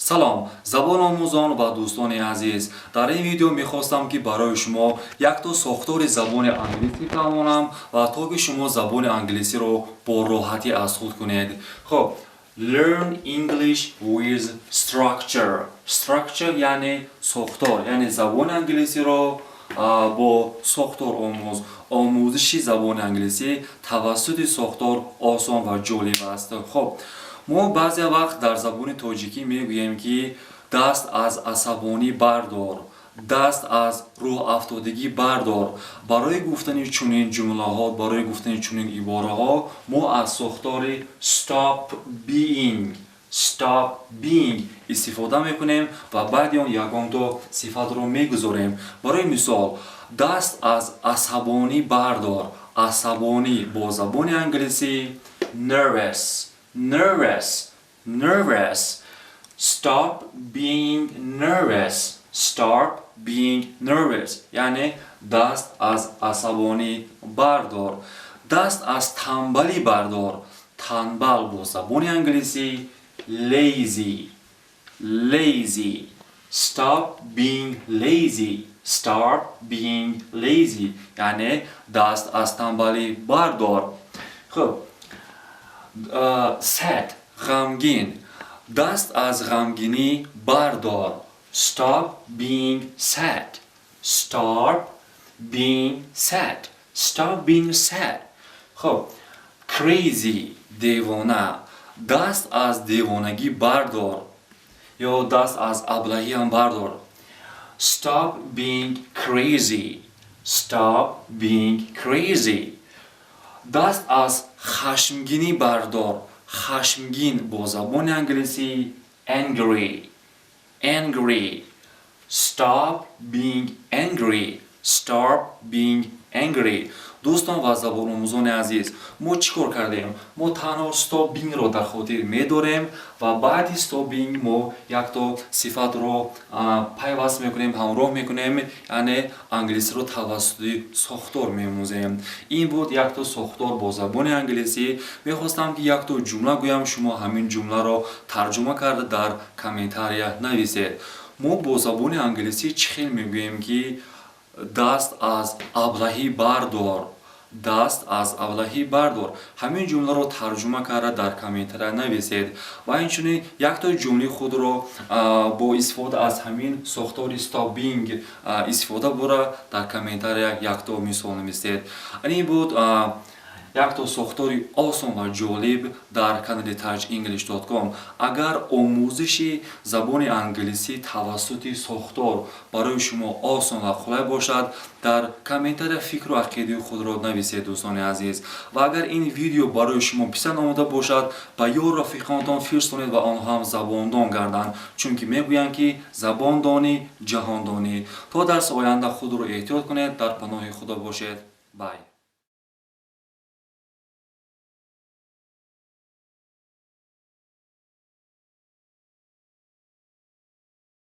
سلام زبان آموزان و دوستان عزیز، در این ویدیو میخواستم که برای شما یک تا ساختار زبان انگلیسی بمانم و تا که شما زبان انگلیسی رو با راحتی از خود کنید. خب Learn English with structure. Structure یعنی ساختار، یعنی زبان انگلیسی رو با ساختار آموزش زبان انگلیسی توسط ساختار آسان و جالب است. خب ما بعضی وقت در زبان تاجیکی میگوییم که دست از عصبانی بردار، دست از روح افتادگی بردار. برای گفتن چنین جمله ها، برای گفتن چنین عباره ها ما از ساختار stop being استفاده میکنیم و بعد اون یگان تا صفت رو میگذاریم. برای مثال دست از عصبانی بردار. عصبانی با زبان انگلیسی nervous. Stop being nervous یعنی دست از عصبانی بردار. دست از تنبلی بردار. تنبل با زبان انگلیسی lazy. Stop being lazy یعنی دست از تنبلی بردار. خب sad غمگین. دست از غمگینی بردار. Stop being sad. خب crazy دیوانه. دست از دیوانگی بردار یا دست از ابلهی هم بردار. Stop being crazy. دست از خشمگینی بردار. خشمگین با زبان انگلیسی angry. Stop being angry. دوستان و زبان آموزان عزیز، ما چیکار کردیم؟ ما تنها stop being رو در خاطر می‌داریم و بعد stop being ما یک تا صفت رو پیوست میکنیم، همراه میکنیم، یعنی انگلیسی رو توسط ساختار می‌آموزیم. این بود یک تا ساختار با زبان انگلیسی. می‌خواستم که یک تا جمله گویم، شما همین جمله رو ترجمه کرده در کامنتاری نویسید. ما با زبان انگلیسی چه خیلی میگوییم که دست از ابلهی بردار. همین جمله رو ترجمه کرده در کامنتار نویسید و اینچنین یک تا جمله خود رو با استفاده از همین ساختار stop being استفاده بره در کامنتار یک تا مثال نویسید. این بود یک تا ساختاری آسان و جالب در کانال touchenglish.com. اگر آموزش زبان انگلیسی توسط ساختار برای شما آسان و خوب باشد، در کامنتار فکر و عقیده خود را نویسید دوستان عزیز. و اگر این ویدیو برای شما پسند آمده باشد، با یار رفیقانتان فرستانید و آنها هم زباندان گردند، چون که میگویند که زباندانی جهاندانی. تا درس آینده خود را احتیاط کنید. در پناه خدا باشید. بای.